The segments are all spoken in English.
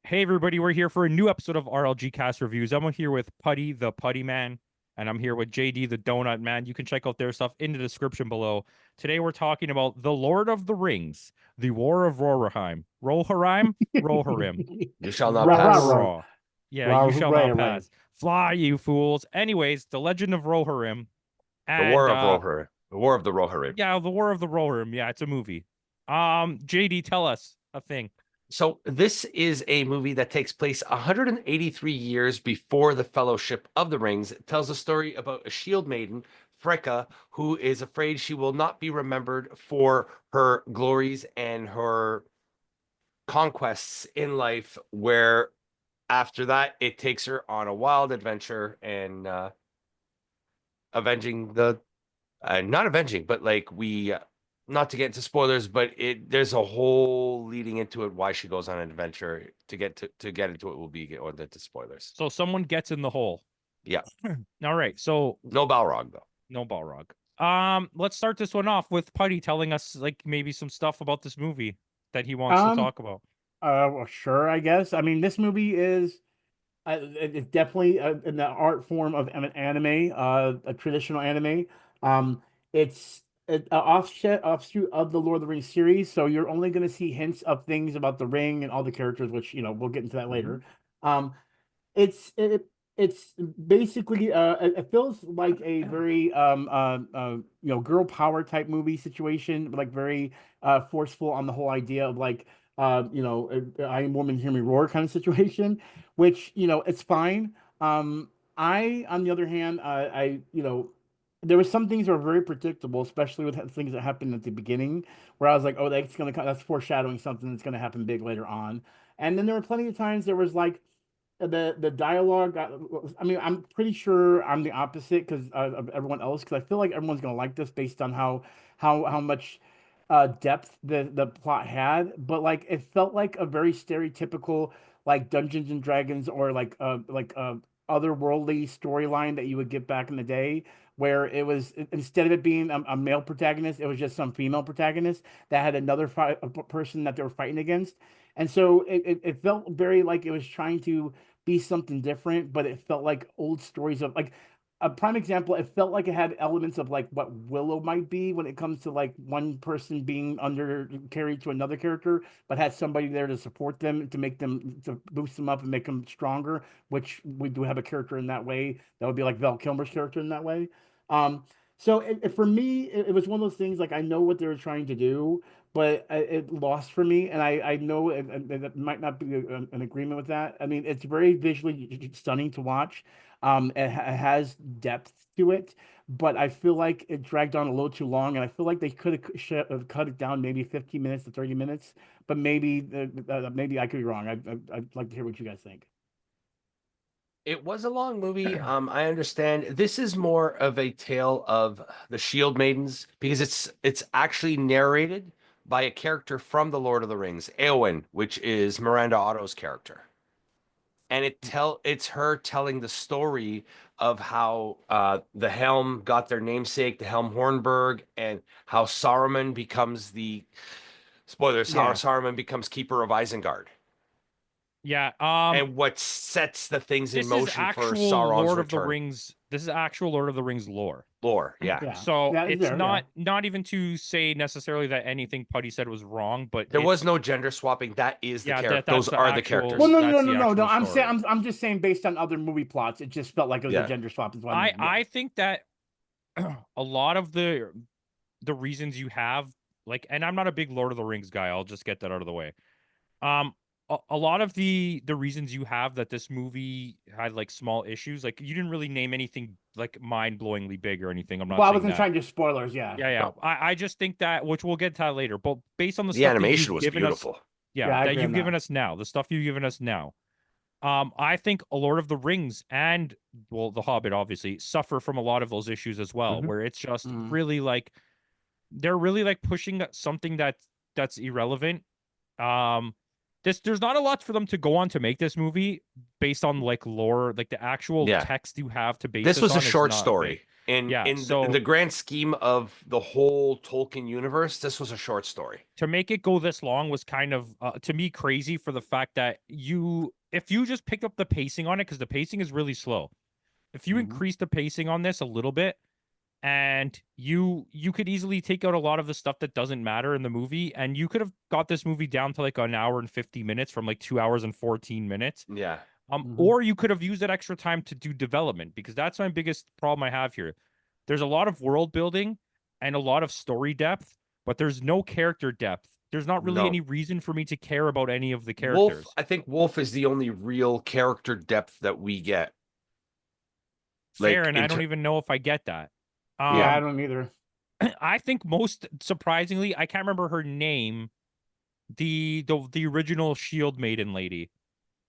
Hey everybody, we're here for a new episode of RLG Cast Reviews. I'm here with Putty, the Putty Man, and I'm here with JD, the Donut Man. You can check out their stuff in the description below. Today we're talking about The Lord of the Rings, The War of Rohirrim. Rohirrim. You shall not Rah, rah, pass. rah, Raw. Yeah, rah, you shall right, not right. pass. Fly, you fools. Anyways, The Legend of Rohirrim The War and of Rohirrim. The War of the Rohirrim. yeah, The War of the Rohirrim. Yeah, it's a movie. JD, tell us a thing. So this is a movie that takes place 183 years before the Fellowship of the Rings. It tells a story about a shield maiden, Freka, who is afraid she will not be remembered for her glories and her conquests in life, where after that it takes her on a wild adventure and avenging the not avenging, but like not to get into spoilers, but there's a whole leading into it why she goes on an adventure. To get into it will be get into spoilers. So someone gets in the hole. Yeah, All right. So no Balrog though. no Balrog. Let's start this one off with Putty telling us like maybe some stuff about this movie that he wants to Um, talk about. well, sure, I guess. I mean, this movie is it's definitely in the art form of an anime, a traditional anime. It's an offshoot of the Lord of the Rings series, so you're only going to see hints of things about the ring and all the characters, which we'll get into that later. Um, it's it, it's basically it feels like a very girl power type movie situation, like very forceful on the whole idea of like I am woman hear me roar kind of situation, which it's fine. I on the other hand, there were some things that were very predictable, especially with things that happened at the beginning, where I was like, oh, that's foreshadowing something that's gonna happen big later on. And then there were plenty of times there was like the dialogue. I mean, I'm pretty sure I'm the opposite because of everyone else, because I feel like everyone's gonna like this based on how much depth the plot had. But like it felt like a very stereotypical like Dungeons and Dragons or like otherworldly storyline that you would get back in the day, where it was instead of it being a male protagonist, it was just some female protagonist that had another a person that they were fighting against. And so it felt very like it was trying to be something different, but it felt like old stories of like a prime example. It felt like it had elements of like what Willow might be when it comes to like one person being under carried to another character, but had somebody there to support them, to make them, to boost them up and make them stronger, which we do have a character in that way. That would be like Val Kilmer's character in that way. So for me, it was one of those things like I know what they were trying to do, but it lost for me, and I know it might not be an agreement with that. I mean, it's very visually stunning to watch. It has depth to it, but I feel like it dragged on a little too long, and I feel like they could have cut it down maybe 15 minutes to 30 minutes, but maybe I could be wrong. I'd like to hear what you guys think. It was a long movie. I understand. This is more of a tale of the Shield Maidens because it's actually narrated by a character from the Lord of the Rings, Eowyn, which is Miranda Otto's character. And it's her telling the story of how the Helm got their namesake, the Helm Hornburg, and how Saruman becomes the spoilers, how Yeah. Saruman becomes keeper of Isengard, Yeah. and what sets the things in This is motion for actual Sauron's Lord of the return. Rings. This is actual Lord of the Rings lore. Lore, yeah. Yeah, So that is it's there. Yeah. not even to say necessarily that anything Putty said was wrong, but There was it's no gender swapping. That is the yeah, character. that's Those the are the Well, actual characters. no, no, that's no, the no, no. actual I'm saying story. I'm just saying based on other movie plots, it just felt like it was a Yeah. gender swap. Is what I mean. Yeah. I think that a lot of the reasons you have like, and I'm not a big Lord of the Rings guy. I'll just get that out of the way. Um, a lot of the reasons you have that this movie had like small issues, like you didn't really name anything like mind-blowingly big or anything. I'm not Well, I saying wasn't that. trying to spoilers. Yeah. Yeah, yeah. No, I just think that, which we'll get to that later, but based on the the stuff that animation you've was given us, beautiful. yeah, Yeah, I that agree you've on given that. us now, the stuff you've given us now, I think A Lord of the Rings and well, The Hobbit obviously suffer from a lot of those issues as well, Mhm. where it's just Mhm. really like they're really like pushing something that's irrelevant. There's not a lot for them to go on to make this movie based on like lore, like the actual Yeah. text you have to base This this was a on is short not big. story. Yeah, In so the grand scheme of the whole Tolkien universe, this was a short story. to make it go this long was kind of to me crazy for the fact that if you just picked up the pacing on it, because the pacing is really slow. If you increase the pacing on this a little bit, and you could easily take out a lot of the stuff that doesn't matter in the movie, and you could have got this movie down to like an hour and 50 minutes from like 2 hours and 14 minutes. Yeah. Or you could have used that extra time to do development, because that's my biggest problem I have here. There's a lot of world building and a lot of story depth, but there's no character depth. There's not really No. any reason for me to care about any of the Wolf, characters. I think Wolf is the only real character depth that we get. Fair, Like, and I don't even know if I get that. Yeah, I don't either. I think most surprisingly, I can't remember her name. The original Shield Maiden lady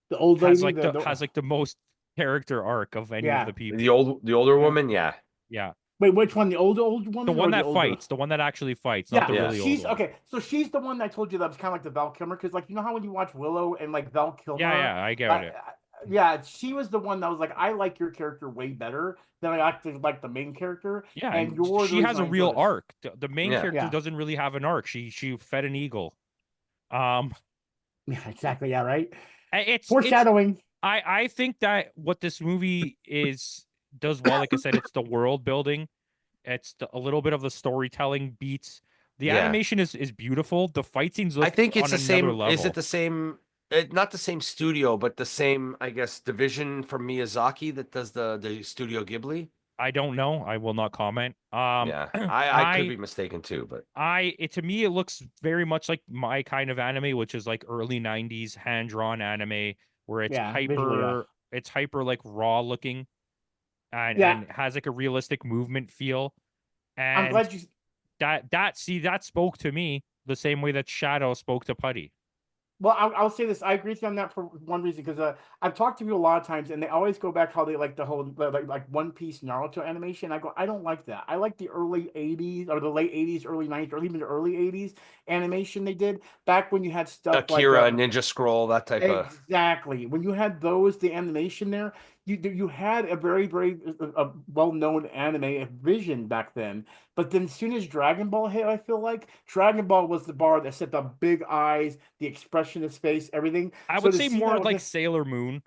The old has lady, like has like the most character arc of any of Yeah. the people. the older woman, yeah. Yeah, Wait, which one? The old woman? the one or the that older? fights, the one that actually fights, Yeah, not the really old she's one. okay. So she's the one that I told you that was kind of like the Val Kilmer, because like you know how when you watch Willow and like Val Kilmer, Yeah, I get it. yeah, she was the one that was like, I like your character way better than I actually like the main character. Yeah, and and you're she has a real arc. The main Yeah. character Yeah. doesn't really have an arc. She fed an eagle. Yeah, exactly. Yeah, right. It's Foreshadowing. I think that what this movie does well, like I said, it's the world building. It's a little bit of the storytelling beats. The Yeah. animation is beautiful. The fight scenes look I think it's on the another same. level. Is it the same? Not the same studio, but the same, I guess, division from Miyazaki that does the Studio Ghibli. I don't know. I will not comment. Yeah, I could be mistaken too, but to me it looks very much like my kind of anime, which is like early 90s hand drawn anime where it's Visually, yeah. it's hyper like raw looking and Yeah. and has like a realistic movement feel. And I'm glad you. that spoke to me the same way that Shadow spoke to Putty. Well, I'll say this. I agree with you on that for one reason, because I've talked to people a lot of times, and they always go back how they like the whole like One Piece Naruto animation. I go, I don't like that. I like the early '80s or the late '80s, early '90s, or even the early '80s animation they did back when you had stuff Akira, like Ninja Scroll, that type of. exactly. When you had those, the animation there, you had a very well-known anime vision back then. But then as soon as Dragon Ball hit, I feel like Dragon Ball was the bar that set the big eyes, the expression of face, everything. I So would to say see more that with like this- Sailor Moon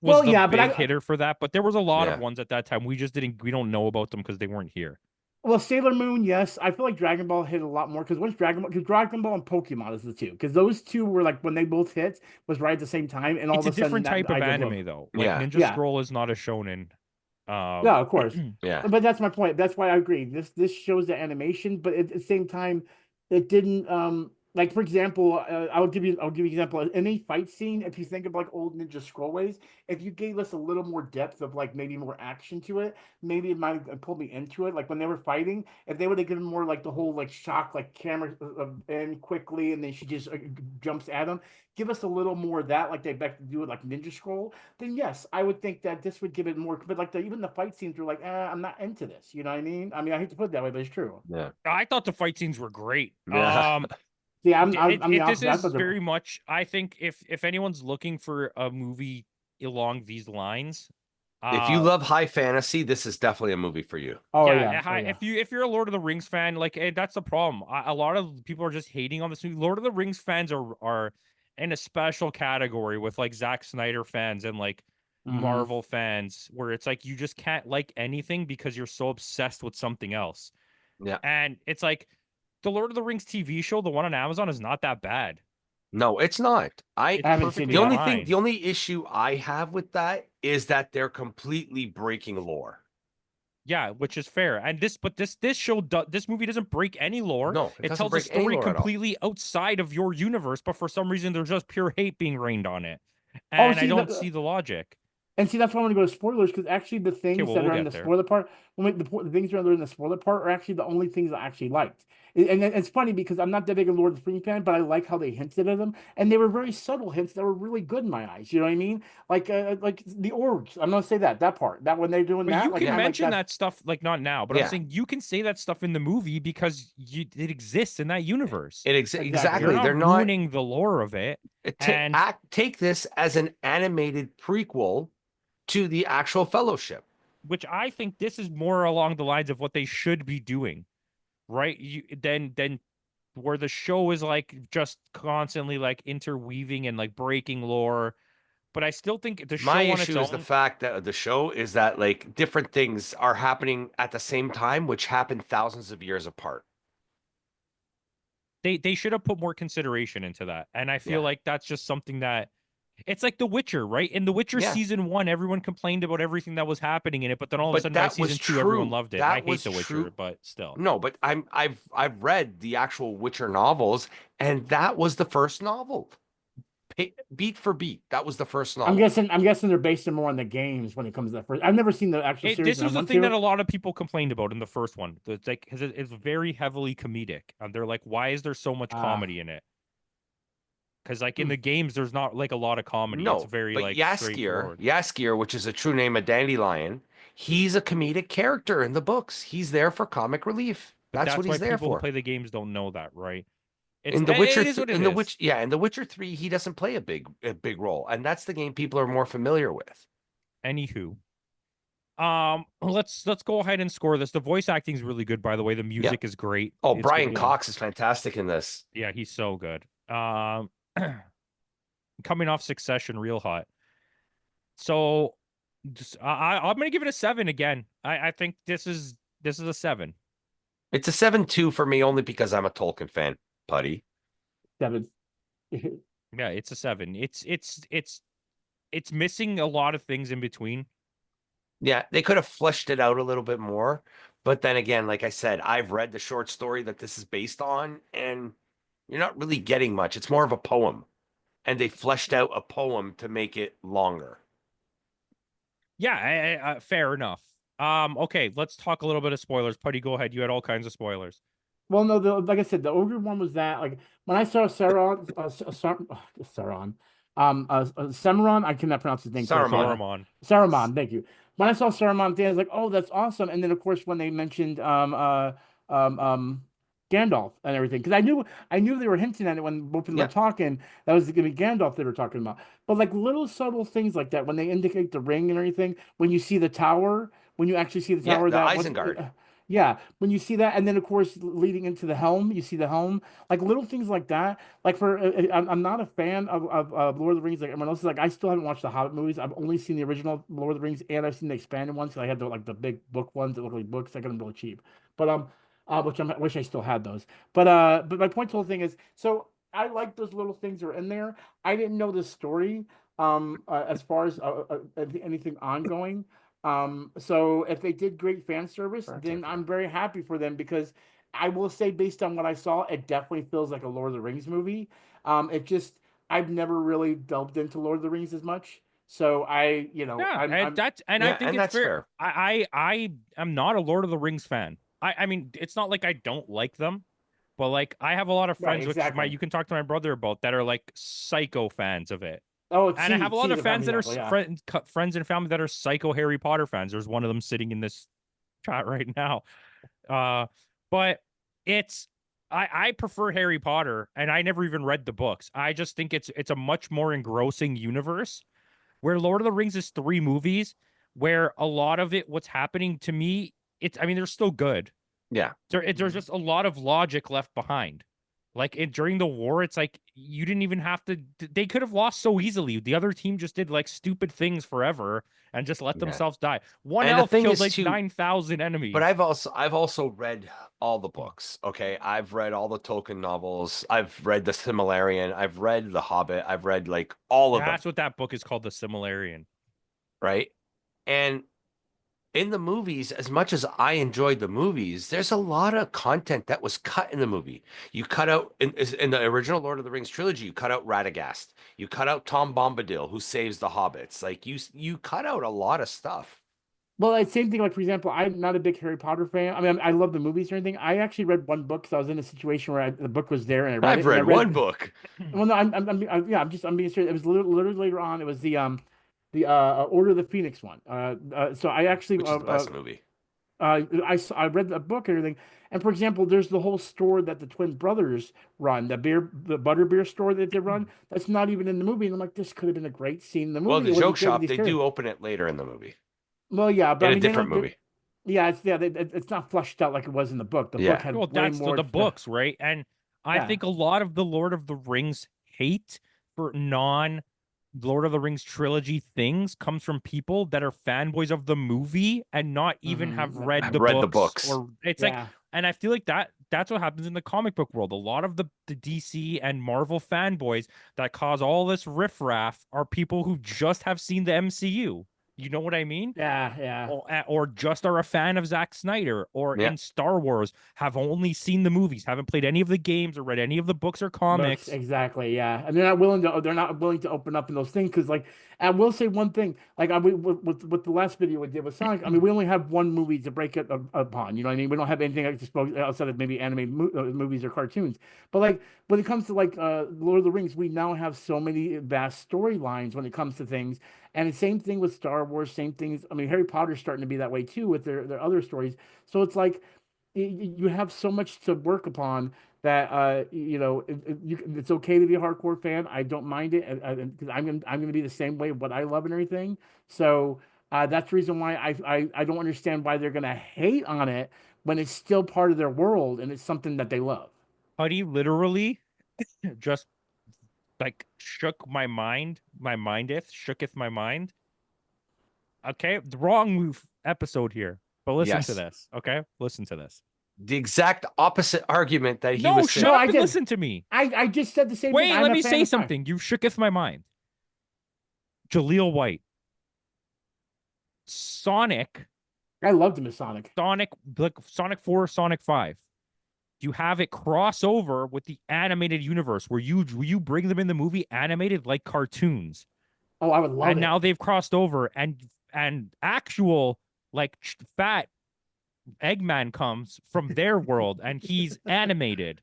Well, was the yeah, but big hitter for that, but there was a lot of Yeah. ones at that time. We don't know about them because they weren't here. Well, Sailor Moon, yes. I feel like Dragon Ball hit a lot more, because Dragon Ball and Pokemon is the two, because those two were like when they both hit was right at the same time, and all It's of a a sudden different type that of idea blew anime up. though. Like Yeah. Ninja Yeah. Scroll is not a shonen. Yeah, of course. Yeah. But that's my point. That's why I agree. This shows the animation, but at the same time, it didn't like, for example, I'll give you an example. In any fight scene, if you think of like old Ninja Scroll ways, if you gave us a little more depth of like maybe more action to it, maybe it might have pulled me into it. Like when they were fighting, if they would have given more like the whole like shock, like camera in quickly, and then she just jumps at him. Give us a little more of that, like they back to do it like Ninja Scroll. Then yes, I would think that this would give it more. But like even the fight scenes were like, I'm not into this. You know what I mean? I hate to put it that way, but it's true. Yeah. I thought the fight scenes were great. Yeah. Yeah, This is very much. I think if anyone's looking for a movie along these lines, If you love high fantasy, this is definitely a movie for you. Oh yeah, yeah. if you're a Lord of the Rings fan, like that's the problem. A lot of people are just hating on this movie. Lord of the Rings fans are in a special category with like Zack Snyder fans and like Marvel fans, where it's like you just can't like anything because you're so obsessed with something else. Yeah. And it's like the Lord of the Rings TV show, the one on Amazon, is not that bad. No, it's not. It's haven't seen perfectly it. fine. The only issue I have with that is that they're completely breaking lore. Yeah, which is fair. And this movie doesn't break any lore. No, it doesn't tells a break any story lore at all. completely outside of your universe, but for some reason there's just pure hate being rained on it. And I don't see the logic. And see, that's why I want to go to spoilers, because actually the things well, that we'll are in get the there. spoiler part, the things that are in the spoiler part are actually the only things I actually liked. And it's funny because I'm not that big a Lord of the Rings fan, but I like how they hinted at them, and they were very subtle hints that were really good in my eyes. You know what I mean? Like the orcs. I'm gonna say that part that when they're doing But that, you like, can I'm like, mention that stuff, like not now, but Yeah. I'm saying you can say that stuff in the movie because it exists in that universe. Exactly. You're not They're not ruining the lore of it. take this as an animated prequel to the actual Fellowship. which I think this is more along the lines of what they should be doing, right? Then where the show is like just constantly like interweaving and like breaking lore. But I still think the My show on its issue is the own, fact that the show is that like different things are happening at the same time, which happen thousands of years apart. they should have put more consideration into that. And I feel Yeah. like that's just something that it's like The Witcher, right? In The Witcher Yeah. season 1, everyone complained about everything that was happening in it, but then all of a But sudden by that was season 2 everyone true. loved it. I That hate was The Witcher, true. but still. No, but I've read the actual Witcher novels, and that was the first novel. Beat for beat, that was the first novel. I'm guessing they're based it more on the games when it comes to that first. I've never seen the actual series, This and I was the want thing that to. a lot of people complained about in the first one. It's like because it's very heavily comedic. And they're like, why is there so much Ah, comedy in it? Because like in hmm. the games, there's not like a lot of comedy. It's No, very but like straightforward. Yaskier, which is a true name of Dandelion, he's a comedic character in the books. He's there for comic relief. But That's what that's why he's there people who for. play the games don't know that, right? In The Witcher, It is what it in The is. Witch, yeah, in The Witcher 3, he doesn't play a big role, and that's the game people are more familiar with. Anywho, let's go ahead and score this. The voice acting is really good, by the way. The Yeah. music is great. Oh, It's good. Brian Cox is fantastic in this. Yeah, he's so good. Coming off Succession, real hot. So, I'm gonna give it a 7 again. I think this is a 7. It's a 7-2 for me only because I'm a Tolkien fan, Putty. 7. Yeah, it's a 7. It's missing a lot of things in between. Yeah, they could have fleshed it out a little bit more. But then again, like I said, I've read the short story that this is based on, and you're not really getting much. It's more of a poem. And they fleshed out a poem to make it longer. Yeah, fair enough. Okay, let's talk a little bit of spoilers. Putty, go ahead. You had all kinds of spoilers. Well, no, like I said, the ogre one was that like when I saw Sauron, Sauron, Cimarron, I cannot pronounce his name correctly. Saruman. Saruman. Saruman, thank you. When I saw Saruman, I was like, oh, that's awesome. And then of course when they mentioned um, um, Gandalf and everything, because I knew they were hinting at it when both of them Yeah. were talking. That was gonna be Gandalf they were talking about. But like little subtle things like that when they indicate the ring and everything, when you see the tower, when you actually see the Yeah, tower, the that Isengard. yeah, when you see that, and then of course leading into the helm, you see the helm, like little things like that. Like I'm not a fan of Lord of the Rings. Like everyone else is like, I still haven't watched the Hobbit movies. I've only seen the original Lord of the Rings, and I've seen the expanded ones. So I had the big book ones that look like books. I got them really cheap, but which I wish I still had those. But my point to the whole thing is, so I like those little things that are in there. I didn't know the story, as far as anything ongoing. So if they did great fan service, then I'm very happy for them because I will say, based on what I saw, it definitely feels like a Lord of the Rings movie. It just I've never really delved into Lord of the Rings as much, so Yeah, and I'm I Yeah, think and it's that's fair. fair. I am not a Lord of the Rings fan. I mean, it's not like I don't like them, but like I have a lot of right, friends, which exactly. you can talk to my brother about, that are like psycho fans of it. Oh, And I have a lot see of the family fans that are example, yeah. friends and family that are psycho Harry Potter fans. There's one of them sitting in this chat right now. Uh, but it's I prefer Harry Potter, and I never even read the books. I just think it's a much more engrossing universe. Where Lord of the Rings is 3 movies, where a lot of it, what's happening to me, I mean, they're still good. Yeah. There's just a lot of logic left behind. Like during the war, it's like you didn't even have to. They could have lost so easily. The other team just did like stupid things forever and just let Yeah. themselves die. One And the elf thing killed is like too, 9,000 but enemies. I've also read all the books. Okay. I've read all the Tolkien novels. I've read the Silmarillion. I've read The Hobbit. I've read like all of them. That's what that book is called, the Silmarillion. Right. And in the movies, as much as I enjoyed the movies, there's a lot of content that was cut in the movie. You cut out in the original Lord of the Rings trilogy, you cut out Radagast, you cut out Tom Bombadil, who saves the hobbits. Like you cut out a lot of stuff. Well, it's same thing. Like for example, I'm not a big Harry Potter fan. I mean, I love the movies or anything. I actually read one book because I was in a situation where the book was there and I read I've it, and I read one read. book, Well, no, yeah, I'm being serious. It was literally later on. It was the Order of the Phoenix one. So I actually which is the best movie. I read the book and everything. And for example, there's the whole store that the twin brothers run, the butterbeer store that they run. That's not even in the movie. And I'm like, this could have been a great scene in the Well, movie. the It would be joke great with shop, these they characters. do open it later in the movie. Well, yeah, but in I a mean, they different don't. movie. It's not fleshed out like it was in the book. The book Yeah. had Well, way that's more. the books, right? And I Yeah. think a lot of the Lord of the Rings hate for non Lord of the Rings trilogy things comes from people that are fanboys of the movie and not even have read I've the read the books. books. Or it's like, Yeah. and I feel like that's what happens in the comic book world. A lot of the DC and Marvel fanboys that cause all this riffraff are people who just have seen the MCU. You know what I mean? Yeah. Yeah. Or just are a fan of Zack Snyder, or Yeah. in Star Wars have only seen the movies, haven't played any of the games or read any of the books or Books, comics. exactly, yeah, and they're not willing to open up in those things because, like, I will say one thing, like, with the last video we did with Sonic, I mean, we only have one movie to break it upon, you know what I mean? We don't have anything outside of maybe animated movies or cartoons, but like when it comes to like Lord of the Rings, we now have so many vast storylines when it comes to things, and the same thing with Star Wars, same things. I mean, Harry Potter's starting to be that way too with their other stories, so it's like you have so much to work upon that it's okay to be a hardcore fan. I don't mind it because I'm gonna be the same way of what I love and everything. So that's the reason why I don't understand why they're gonna hate on it when it's still part of their world and it's something that they love. Putty literally just like shook my mind, shooketh my mind. Okay, the wrong episode here, but listen to Yes. this. Okay, listen to this. The exact opposite argument that he No, was saying. shut No, up I and did. listen to me. I just said the same thing. Wait, I'm let a me fan say of Sonic. something. You shooketh my mind. Jaleel White, Sonic, I loved him as Sonic. like Sonic 4, Sonic 5. You have it cross over with the animated universe where you bring them in the movie animated like cartoons. Oh, I would love And it. now they've crossed over and actual like fat Eggman comes from their world and he's animated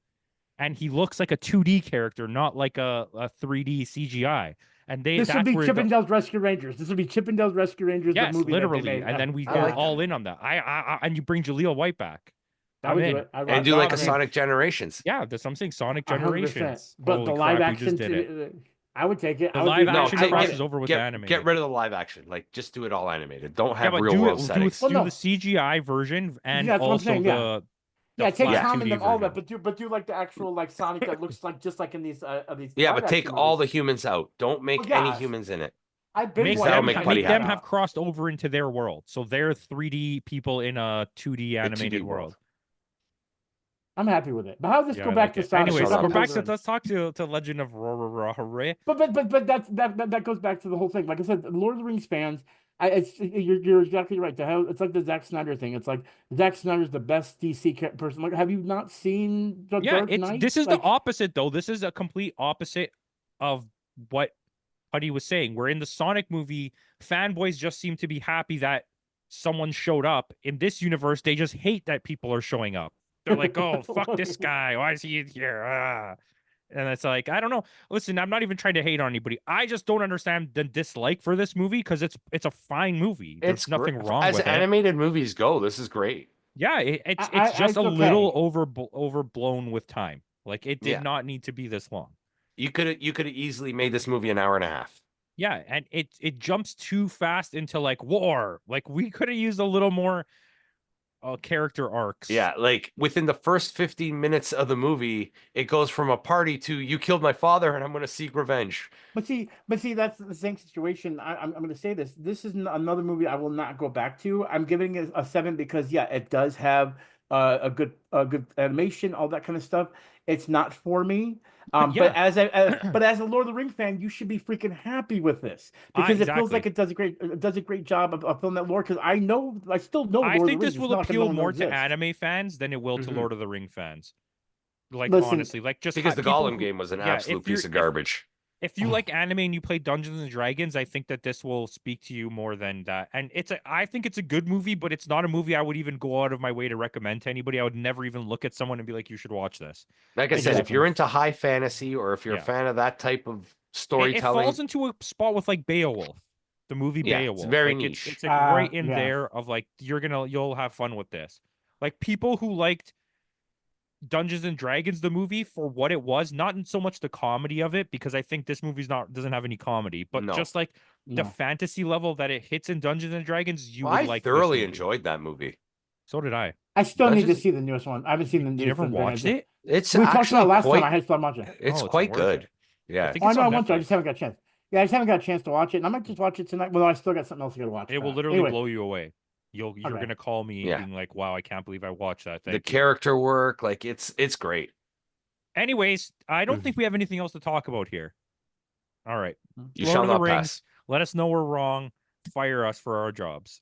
and he looks like a 2D character, not like a 3D CGI. And This would that's be where the Chippendales Rescue Rangers. This would be Chippendales Rescue Rangers, the yes, movie that they literally. made. And Yeah, then we I go like all that. in on that. And you bring Jaleel White back. I I'm would do in. it. And do like a I'm in. Sonic Generations. Yeah, that's what I'm saying. Sonic 100%. Generations. But Holy the live crap, we just action, did it. I would take it. The I would live do. No, action I crosses get. over with the get animated. rid of the live action. Like just do it all animated. Don't Yeah, have but real world settings. Well, do the no. CGI version and Yeah, that's what I'm also saying. Yeah, the yeah. Take flat Yeah. Tom and 2D them, all that, version. but do like the actual like Sonic that looks like just like in these Yeah, live but take action all movies. the humans out. Don't make Well, any yeah, humans in it. I've been Make Because that'll them wanting make to Buddy make them happy. have crossed over into their world. So they're 3D people in a 2D The 2D animated world. world. I'm happy with it. But how does this Yeah, go I back like to it. Sonic? Anyways, Shut up. we're Lord back of the to Rings? let's talk to Legend of Rohirrim. But that goes back to the whole thing. Like I said, Lord of the Rings fans, you're exactly right. It's like the Zack Snyder thing. It's like Zack Snyder's the best DC person. Like, have you not seen The Yeah, Dark Knight? this is the Like, opposite though. This is a complete opposite of what Putty was saying. Where in the Sonic movie, fanboys just seem to be happy that someone showed up. In this universe, they just hate that people are showing up. They're like, "Oh, fuck this guy! Why is he in here?" Ah. And it's like, I don't know. Listen, I'm not even trying to hate on anybody. I just don't understand the dislike for this movie because it's a fine movie. There's It's great. nothing wrong As with it. animated movies go, this is great. Yeah, it's just a it's little okay. overblown with time. Like it did Yeah. not need to be this long. You could have easily made this movie an hour and a half. Yeah, and it jumps too fast into like war. Like we could have used a little more character arcs. Yeah, like within the first 15 minutes of the movie, it goes from a party to you killed my father and I'm going to seek revenge. But see, that's the same situation. I'm going to say this. This is another movie I will not go back to. I'm giving it a 7 because yeah, it does have a good animation, all that kind of stuff. It's not for me. But Yeah, as a Lord of the Rings fan, you should be freaking happy with this because it feels like exactly. it does a great job of filling that lore. Because I still know I Lord of think the Rings. this It's will not like no appeal one don't more to exist. anime fans than it will to Mhm. Lord of the Ring fans. Like Listen, honestly, like just Because the people Gollum who, game was an yeah, absolute piece of garbage. if you like anime and you play Dungeons and Dragons, I think that this will speak to you more than that. And I think it's a good movie, but it's not a movie I would even go out of my way to recommend to anybody. I would never even look at someone and be like, you should watch this. Like I It said, just, if you're into high fantasy or if you're a yeah, fan of that type of it falls storytelling, into a spot with like Beowulf, the movie yeah, it's Beowulf. very Like niche. it's like right in yeah. there of like you'll have fun with this. Like people who liked Dungeons and Dragons the movie for what it was, not in so much the comedy of it, because I think this movie's doesn't have any comedy, but No. just like the No. fantasy level that it hits in Dungeons and Dragons, you Well, would I like this thoroughly movie. enjoyed that movie. So did I. I still need to Dungeons- see the newest one. I haven't seen the You newest never one. watched it? It's We talked actually about it last quite, time. I had to start watching it. it's Oh, it's quite worth good. it. Yeah. think Oh, I it's know I on want to. I Netflix. just haven't got a chance. Yeah, I just haven't got a chance to watch it. And I might just watch it tonight. Well, no, I still got something else to go watch. It will but literally anyway. blow you away. You're Okay. gonna call me Yeah. being like, "Wow, I can't believe I watched that." The Thank you. character work, like it's great. Anyways, I don't Mhm. think we have anything else to talk about here. All right, You Lord shall of the not Rings. pass. Let us know we're wrong. Fire us for our jobs.